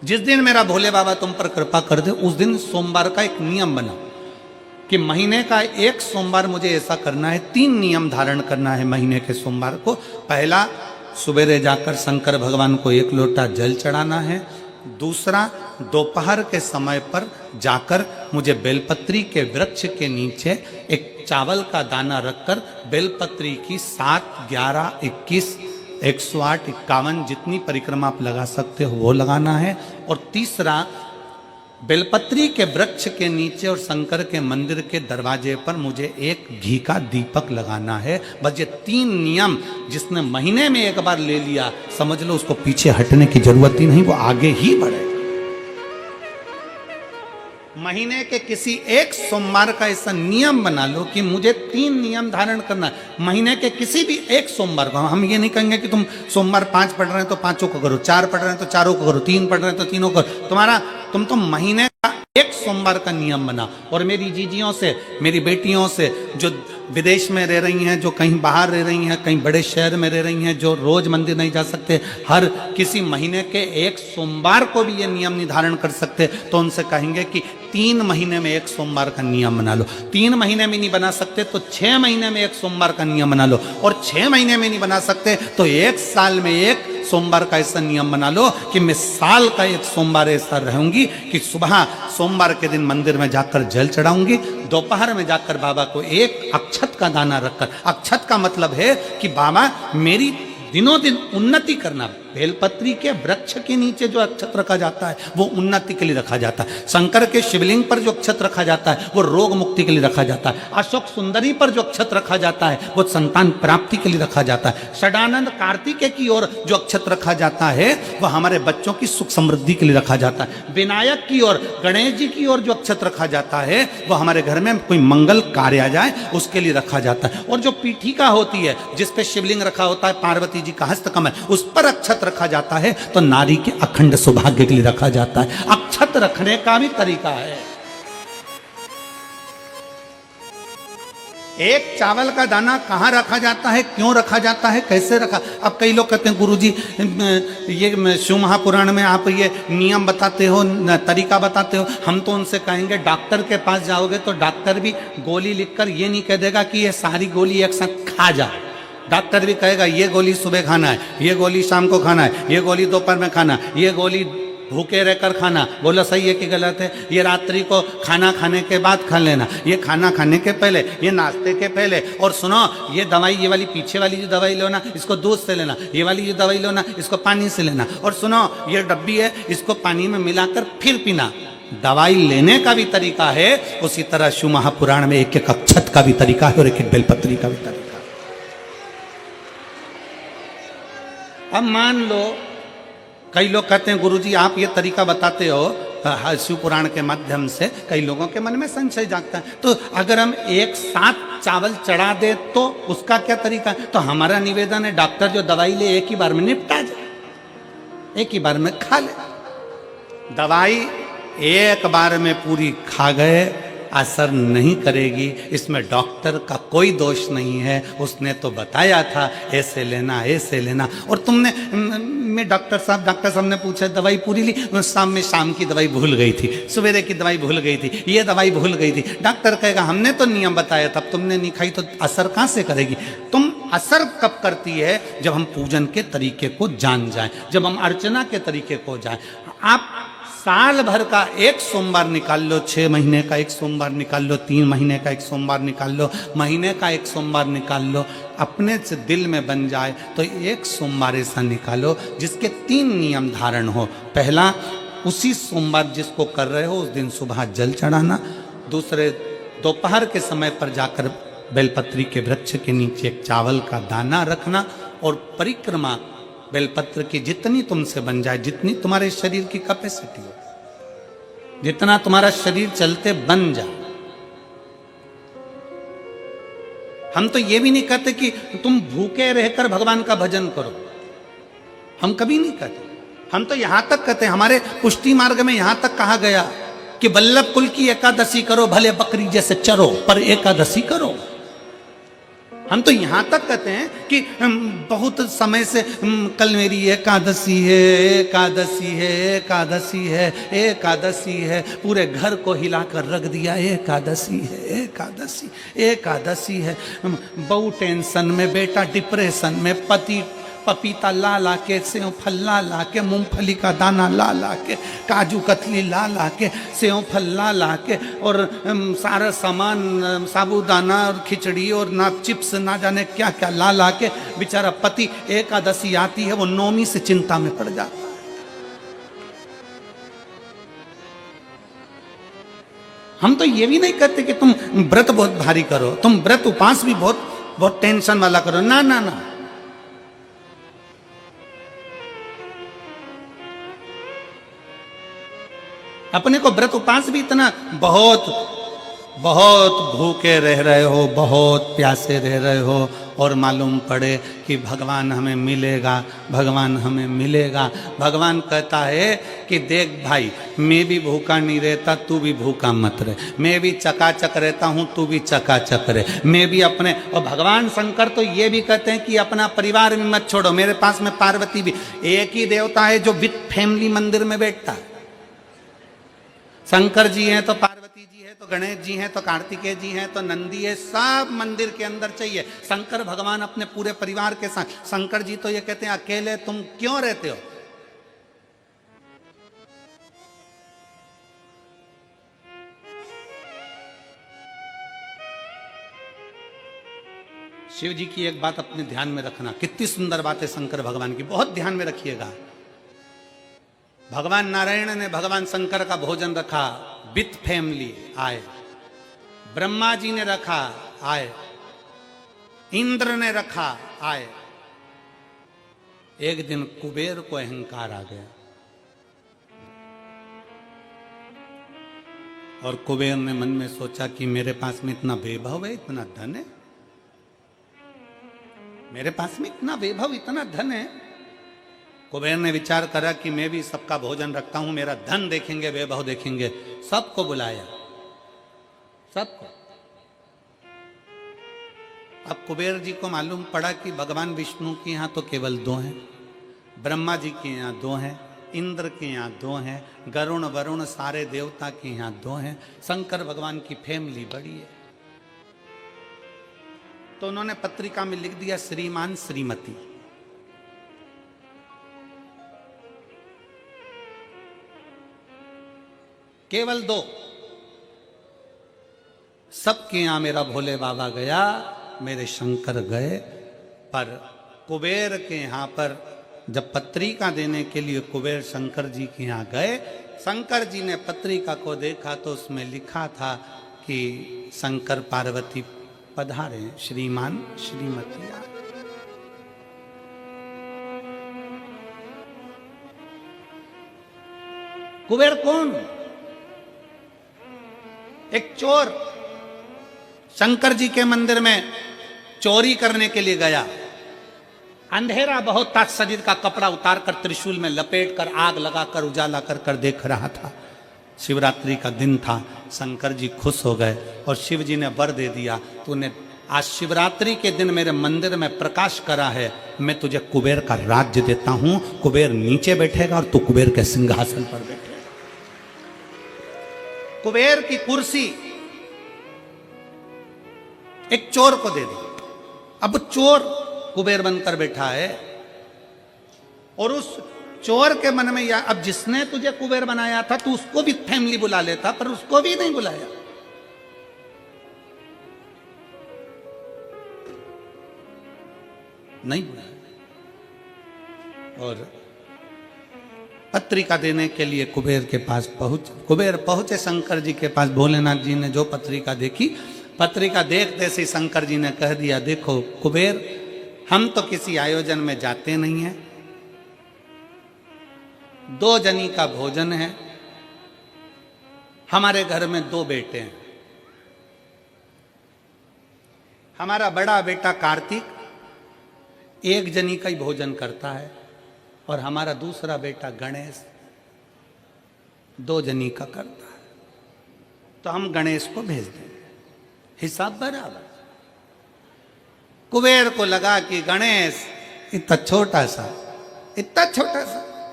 जिस दिन मेरा भोले बाबा तुम पर कृपा कर दे उस दिन सोमवार का एक नियम बना कि महीने का एक सोमवार मुझे ऐसा करना है, 3 नियम धारण करना है महीने के सोमवार को। पहला, सुबेरे जाकर शंकर भगवान को 1 लोटा जल चढ़ाना है। दूसरा, दोपहर के समय पर जाकर मुझे बेलपत्री के वृक्ष के नीचे एक चावल का दाना रखकर बेलपत्री की 7, 11, 21, 108, 51 जितनी परिक्रमा आप लगा सकते हो वो लगाना है। और तीसरा, बेलपत्री के वृक्ष के नीचे और शंकर के मंदिर के दरवाजे पर मुझे एक घी का दीपक लगाना है। बस ये 3 नियम जिसने महीने में एक बार ले लिया, समझ लो उसको पीछे हटने की जरूरत ही नहीं, वो आगे ही बढ़ेगा। महीने के किसी एक सोमवार का ऐसा नियम बना लो कि मुझे 3 नियम धारण करना है महीने के किसी भी एक सोमवार को। हम ये नहीं कहेंगे कि तुम सोमवार 5 पढ़ रहे हैं तो 5 को करो, 4 पढ़ रहे हैं तो 4 को करो, 3 पढ़ रहे हैं तो 3 को करो। तुम तो महीने का एक सोमवार का नियम बना। और मेरी जीजियों से, मेरी बेटियों से जो विदेश में रह रही हैं, जो कहीं बाहर रह रही हैं, कहीं बड़े शहर में रह रही हैं, जो रोज मंदिर नहीं जा सकते, हर किसी महीने के एक सोमवार को भी ये नियम निर्धारण कर सकते, तो उनसे कहेंगे कि 3 महीने में एक सोमवार का नियम बना लो। 3 महीने में नहीं बना सकते तो 6 महीने में एक सोमवार का नियम बना लो। और 6 महीने में नहीं बना सकते तो 1 साल में एक सोमवार का ऐसा नियम बना लो कि मैं साल का एक सोमवार ऐसा रहूंगी कि सुबह सोमवार के दिन मंदिर में जाकर जल चढ़ाऊंगी, दोपहर में जाकर बाबा को एक अक्षत का दाना रखकर, अक्षत का मतलब है कि बाबा मेरी दिनों दिन उन्नति करना। बेलपत्री के वृक्ष के नीचे जो अक्षत रखा जाता है वो उन्नति के लिए रखा जाता है। शंकर के शिवलिंग पर जो अक्षत रखा जाता है वो रोग मुक्ति के लिए रखा जाता है। अशोक सुंदरी पर जो अक्षत रखा जाता है वो संतान प्राप्ति के लिए रखा जाता है। षडानंद कार्तिकेय की ओर जो अक्षत रखा जाता है वह हमारे बच्चों की सुख समृद्धि के लिए रखा जाता है। विनायक की ओर, गणेश जी की ओर जो अक्षत रखा जाता है वह हमारे घर में कोई मंगल कार्य आ जाए उसके लिए रखा जाता है। और जो पीठिका होती है जिसपे शिवलिंग रखा होता है, पार्वती जी का हस्तकमल, उस पर अक्षत रखा जाता है तो नारी के अखंड सौभाग्य के लिए रखा जाता है। अक्षत रखने का भी तरीका है। एक चावल का दाना कहां रखा जाता है, क्यों रखा जाता है, कैसे रखा। अब कई लोग कहते हैं गुरुजी ये शिव महापुराण में आप ये नियम बताते हो, तरीका बताते हो। हम तो उनसे कहेंगे डॉक्टर के पास जाओगे तो डॉक्टर भी गोली लिखकर ये नहीं कह देगा कि ये सारी गोली एक साथ खा जा। डॉक्टर भी कहेगा ये गोली सुबह खाना है, ये गोली शाम को खाना है, ये गोली दोपहर में खाना, ये गोली भूखे रहकर खाना। बोलो सही है कि गलत है। ये रात्रि को खाना खाने के बाद खा लेना, ये खाना खाने के पहले, ये नाश्ते के पहले। और सुनो, ये दवाई, ये वाली पीछे वाली जो दवाई लो ना इसको दूध से लेना, ये वाली जो दवाई लो ना इसको पानी से लेना। और सुनो, ये डब्बी है इसको पानी में मिलाकर फिर पीना। दवाई लेने का भी तरीका है, उसी तरह शिव महापुराण में एक एक अक्षत का भी तरीका है और एक एक बेलपत्री का भी तरीका है। अब मान लो कई लोग कहते हैं गुरुजी आप ये तरीका बताते हो शिव पुराण के माध्यम से, कई लोगों के मन में संशय जागता है। तो अगर हम एक साथ चावल चढ़ा दे तो उसका क्या तरीका है। तो हमारा निवेदन है डॉक्टर जो दवाई ले एक ही बार में निपटा जाए, एक ही बार में खा ले। दवाई एक बार में पूरी खा गए असर नहीं करेगी, इसमें डॉक्टर का कोई दोष नहीं है। उसने तो बताया था ऐसे लेना, ऐसे लेना। और तुमने मैं डॉक्टर साहब ने पूछा दवाई पूरी ली, शाम की दवाई भूल गई थी, सवेरे की दवाई भूल गई थी, ये दवाई भूल गई थी। डॉक्टर कहेगा हमने तो नियम बताया था, तब तुमने नहीं खाई तो असर कहाँ से करेगी। तुम असर कब करती है जब हम पूजन के तरीके को जान जाएं, जब हम अर्चना के तरीके को जाएं। आप साल भर का एक सोमवार निकाल लो, 6 महीने का एक सोमवार निकाल लो, 3 महीने का एक सोमवार निकाल लो, महीने का एक सोमवार निकाल लो। अपने से दिल में बन जाए तो एक सोमवार ऐसा निकालो जिसके 3 नियम धारण हो। पहला, उसी सोमवार जिसको कर रहे हो उस दिन सुबह जल चढ़ाना। दूसरे, दोपहर के समय पर जाकर बेलपत्री के वृक्ष के नीचे एक चावल का दाना रखना। और परिक्रमा बेलपत्र की जितनी तुमसे बन जाए, जितनी तुम्हारे शरीर की कैपेसिटी हो, जितना तुम्हारा शरीर चलते बन जाए। हम तो ये भी नहीं कहते कि तुम भूखे रहकर भगवान का भजन करो, हम कभी नहीं कहते। हम तो यहां तक कहते हैं, हमारे पुष्टि मार्ग में यहां तक कहा गया कि वल्लभ कुल की एकादशी करो, भले बकरी जैसे चरो पर एकादशी करो। हम तो यहाँ तक कहते हैं कि बहुत समय से कल मेरी एकादशी है, एकादशी है, एकादशी है, एकादशी है, पूरे घर को हिलाकर रख दिया, एकादशी है, एकादशी, एकादशी है। बहू टेंशन में, बेटा डिप्रेशन में, पति पपीता ला ला के, सेव फल ला ला के, मूंगफली का दाना ला ला के, काजू कतली ला ला के, सेव फल ला ला के, और सारा सामान, साबूदाना और खिचड़ी और ना चिप्स ना जाने क्या क्या ला ला के, बेचारा पति एकादशी आती है वो नौमी से चिंता में पड़ जाता है। हम तो ये भी नहीं कहते कि तुम व्रत बहुत भारी करो, तुम व्रत उपास भी बहुत बहुत टेंशन वाला करो, ना ना ना। अपने को व्रत उपास भी इतना बहुत बहुत भूखे रह रहे हो, बहुत प्यासे रह रहे हो, और मालूम पड़े कि भगवान हमें मिलेगा, भगवान हमें मिलेगा। भगवान कहता है कि देख भाई, मैं भी भूखा नहीं रहता, तू भी भूखा मत रहे, मैं भी चकाचक रहता हूँ, तू भी चकाचक रहे, मैं भी अपने। और भगवान शंकर तो ये भी कहते हैं कि अपना परिवार भी मत छोड़ो, मेरे पास में पार्वती भी। एक ही देवता है जो विथ फैमिली मंदिर में बैठता है। शंकर जी हैं तो पार्वती जी है, तो गणेश जी हैं, तो कार्तिकेय जी हैं, तो नंदी है, सब मंदिर के अंदर चाहिए। शंकर भगवान अपने पूरे परिवार के साथ। शंकर जी तो ये कहते हैं अकेले तुम क्यों रहते हो। शिव जी की एक बात अपने ध्यान में रखना, कितनी सुंदर बात है शंकर भगवान की, बहुत ध्यान में रखिएगा। भगवान नारायण ने भगवान शंकर का भोजन रखा, विथ फैमिली आए। ब्रह्मा जी ने रखा, आए। इंद्र ने रखा, आए। एक दिन कुबेर को अहंकार आ गया, और कुबेर ने मन में सोचा कि मेरे पास में इतना वैभव है, इतना धन है, मेरे पास में इतना वैभव, इतना धन है। कुबेर ने विचार करा कि मैं भी सबका भोजन रखता हूं, मेरा धन देखेंगे, वैभव देखेंगे। सबको बुलाया, सबको। अब कुबेर जी को मालूम पड़ा कि भगवान विष्णु के यहाँ तो केवल 2 हैं, ब्रह्मा जी के यहाँ 2 हैं, इंद्र के यहाँ 2 हैं, गरुण वरुण सारे देवता के यहाँ 2 हैं, शंकर भगवान की फैमिली बड़ी है। तो उन्होंने पत्रिका में लिख दिया श्रीमान श्रीमती। केवल 2। सबके यहां मेरा भोले बाबा गया, मेरे शंकर गए, पर कुबेर के यहां पर जब पत्रिका देने के लिए कुबेर शंकर जी के यहां गए, शंकर जी ने पत्रिका को देखा तो उसमें लिखा था कि शंकर पार्वती पधारे, श्रीमान श्रीमती। कुबेर कौन? एक चोर शंकर जी के मंदिर में चोरी करने के लिए गया। अंधेरा बहुत था, शरीर का कपड़ा उतार कर त्रिशूल में लपेट कर आग लगाकर उजाला कर देख रहा था। शिवरात्रि का दिन था, शंकर जी खुश हो गए और शिव जी ने वर दे दिया, तूने आज शिवरात्रि के दिन मेरे मंदिर में प्रकाश करा है, मैं तुझे कुबेर का राज्य देता हूं। कुबेर नीचे बैठेगा और तू कुबेर के सिंहासन पर बैठेगा। कुबेर की कुर्सी एक चोर को दे दी। अब चोर कुबेर बनकर बैठा है, और उस चोर के मन में या अब जिसने तुझे कुबेर बनाया था तू उसको भी फैमिली बुला लेता, पर उसको भी नहीं बुलाया। नहीं बुलाया। और पत्रिका देने के लिए कुबेर के पास कुबेर पहुंचे शंकर जी के पास। भोलेनाथ जी ने जो पत्रिका देखी, पत्रिका देखते से शंकर जी ने कह दिया, देखो कुबेर, हम तो किसी आयोजन में जाते नहीं हैं, 2 जनी का भोजन है, हमारे घर में 2 बेटे हैं, हमारा बड़ा बेटा कार्तिक 1 जनी का ही भोजन करता है, और हमारा दूसरा बेटा गणेश 2 जनी का करता है, तो हम गणेश को भेज देंगे, हिसाब बराबर। कुबेर को लगा कि गणेश इतना छोटा सा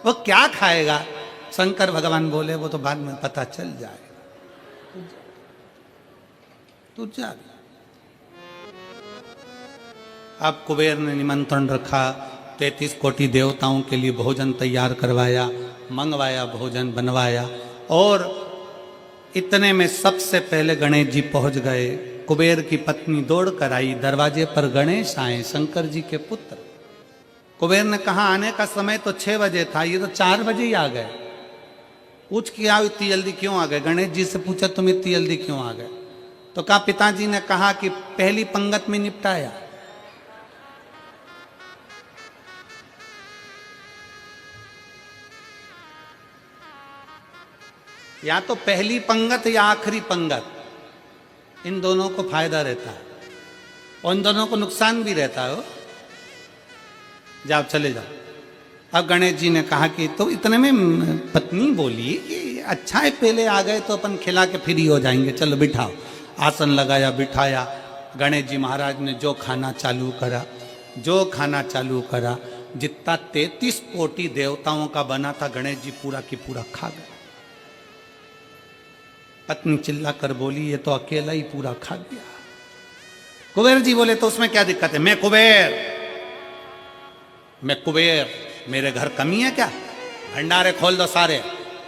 वो क्या खाएगा। शंकर भगवान बोले वो तो बाद में पता चल जाएगा, तू जा। अब कुबेर ने निमंत्रण रखा, 33 कोटि देवताओं के लिए भोजन तैयार करवाया, मंगवाया, भोजन बनवाया। और इतने में सबसे पहले गणेश जी पहुंच गए। कुबेर की पत्नी दौड़ कर आई, दरवाजे पर गणेश आए, शंकर जी के पुत्र। कुबेर ने कहा आने का समय तो 6 बजे था, ये तो 4 बजे ही आ गए। पूछ किया इतनी जल्दी क्यों आ गए। गणेश जी से पूछा तुम इतनी जल्दी क्यों आ गए। तो कहा पिताजी ने कहा कि पहली पंगत में निपटाया। या तो पहली पंगत या आखिरी पंगत, इन दोनों को फायदा रहता है और इन दोनों को नुकसान भी रहता है। जाओ चले जाओ। अब गणेश जी ने कहा कि तो इतने में पत्नी बोली कि अच्छा है पहले आ गए तो अपन खिला के फ्री हो जाएंगे, चलो बिठाओ। आसन लगाया, बिठाया। गणेश जी महाराज ने जो खाना चालू करा, जितना 33 कोटि देवताओं का बना था गणेश जी पूरा की पूरा खा गए। पत्नी चिल्ला कर बोली ये तो अकेला ही पूरा खा गया। कुबेर जी बोले तो उसमें क्या दिक्कत है, मैं कुबेर, मेरे घर कमी है क्या। भंडारे खोल दो सारे।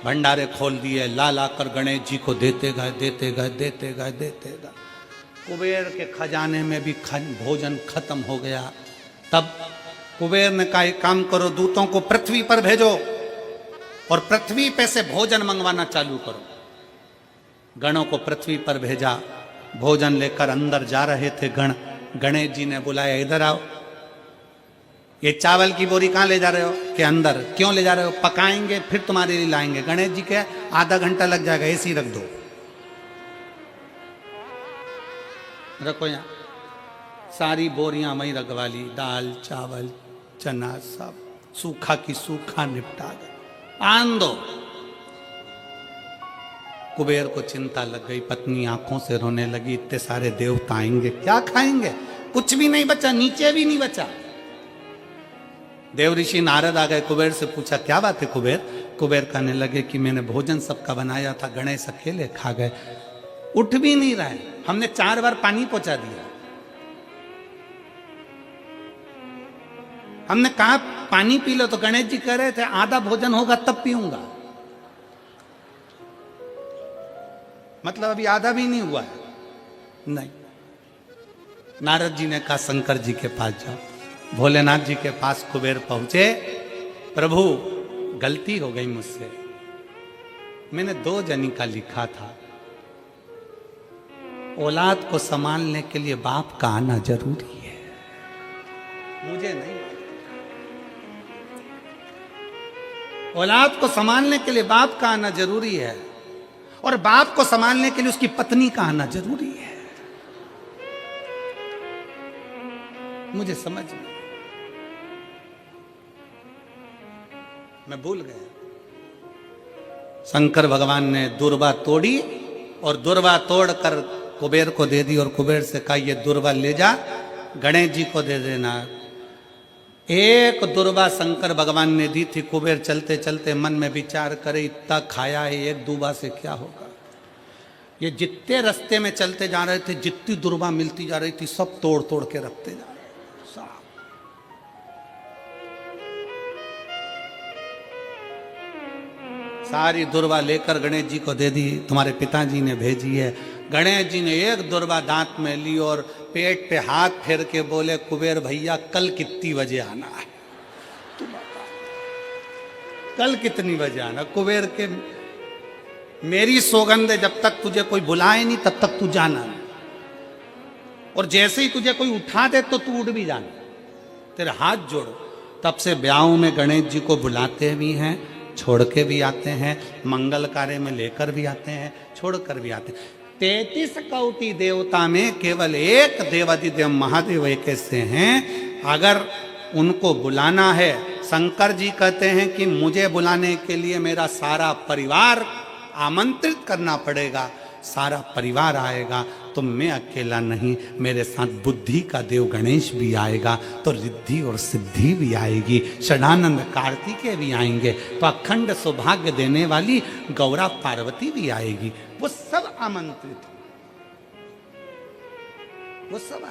भंडारे खोल दिए, ला कर गणेश जी को देते गए। कुबेर के खजाने में भी भोजन खत्म हो गया। तब कुबेर ने कहा एक काम करो, दूतों को पृथ्वी पर भेजो और पृथ्वी पे से भोजन मंगवाना चालू करो। गणों को पृथ्वी पर भेजा। भोजन लेकर अंदर जा रहे थे गण। गणेश जी ने बुलाया इधर आओ। ये चावल की बोरी कहाँ ले जा रहे हो। कि अंदर। क्यों ले जा रहे हो। पकाएंगे फिर तुम्हारे लिए लाएंगे। गणेश जी के आधा घंटा लग जाएगा, ऐसी रख दो। रखो यहाँ। सारी बोरियां वहीं रखवा ली, दाल चावल चना सब सूखा की सूखा निपटा गए। आन दो। कुबेर को चिंता लग गई, पत्नी आंखों से रोने लगी। इतने सारे देवता आएंगे, क्या खाएंगे। कुछ भी नहीं बचा, नीचे भी नहीं बचा। देव ऋषि नारद आ गए, कुबेर से पूछा क्या बात है कुबेर। कुबेर कहने लगे कि मैंने भोजन सबका बनाया था, गणेश अकेले खा गए, उठ भी नहीं रहे। हमने 4 बार पानी पहुंचा दिया। हमने कहा पानी पी लो तो गणेश जी कह रहे थे आधा भोजन होगा तब पीऊंगा। मतलब अभी आधा भी नहीं हुआ है। नहीं। नारद जी ने कहा शंकर जी के पास जाओ। भोलेनाथ जी के पास कुबेर पहुंचे। प्रभु गलती हो गई मुझसे, मैंने 2 जनी का लिखा था। औलाद को संभालने के लिए बाप का आना जरूरी है, मुझे नहीं। औलाद को संभालने के लिए बाप का आना जरूरी है और बाप को संभालने के लिए उसकी पत्नी का आना जरूरी है। मुझे समझ में, मैं भूल गया। शंकर भगवान ने दुर्वा तोड़ी और दुर्वा तोड़कर कुबेर को दे दी और कुबेर से कहा ये दुर्वा ले जा, गणेश जी को दे देना। एक दुर्वा शंकर भगवान ने दी थी। कुबेर चलते चलते मन में विचार करे इतना खाया है, एक दुर्वा से क्या होगा। ये जितने रास्ते में चलते जा रहे थे, जितनी दुर्वा मिलती जा रही थी, सब तोड़ तोड़ के रखते जा रहे। सारी दुर्वा लेकर गणेश जी को दे दी, तुम्हारे पिताजी ने भेजी है। गणेश जी ने एक दुर्वा दांत में ली और पेट पे हाथ फेर के बोले कुबेर भैया कल कितनी बजे आना है। कल कितनी बजे आना। कुबेर के मेरी सौगंध है जब तक तुझे कोई बुलाए नहीं तब तक तू जाना नहीं, और जैसे ही तुझे कोई उठा दे तो तू उठ भी जाना, तेरे हाथ जोड़ो। तब से ब्याहों में गणेश जी को बुलाते भी हैं, छोड़ के भी आते हैं, मंगल कार्य में लेकर भी आते हैं, छोड़ कर भी आते हैं। 33 कोटि देवता में केवल एक देवादिदेव महादेव एक ऐसे हैं, अगर उनको बुलाना है, शंकर जी कहते हैं कि मुझे बुलाने के लिए मेरा सारा परिवार आमंत्रित करना पड़ेगा। सारा परिवार आएगा, तो मैं अकेला नहीं, मेरे साथ बुद्धि का देव गणेश भी आएगा, तो रिद्धि और सिद्धि भी आएगी, षडानंद कार्तिकेय भी आएंगे, तो अखंड सौभाग्य देने वाली गौरा पार्वती भी आएगी। वो सब आमंत्रित, वो सब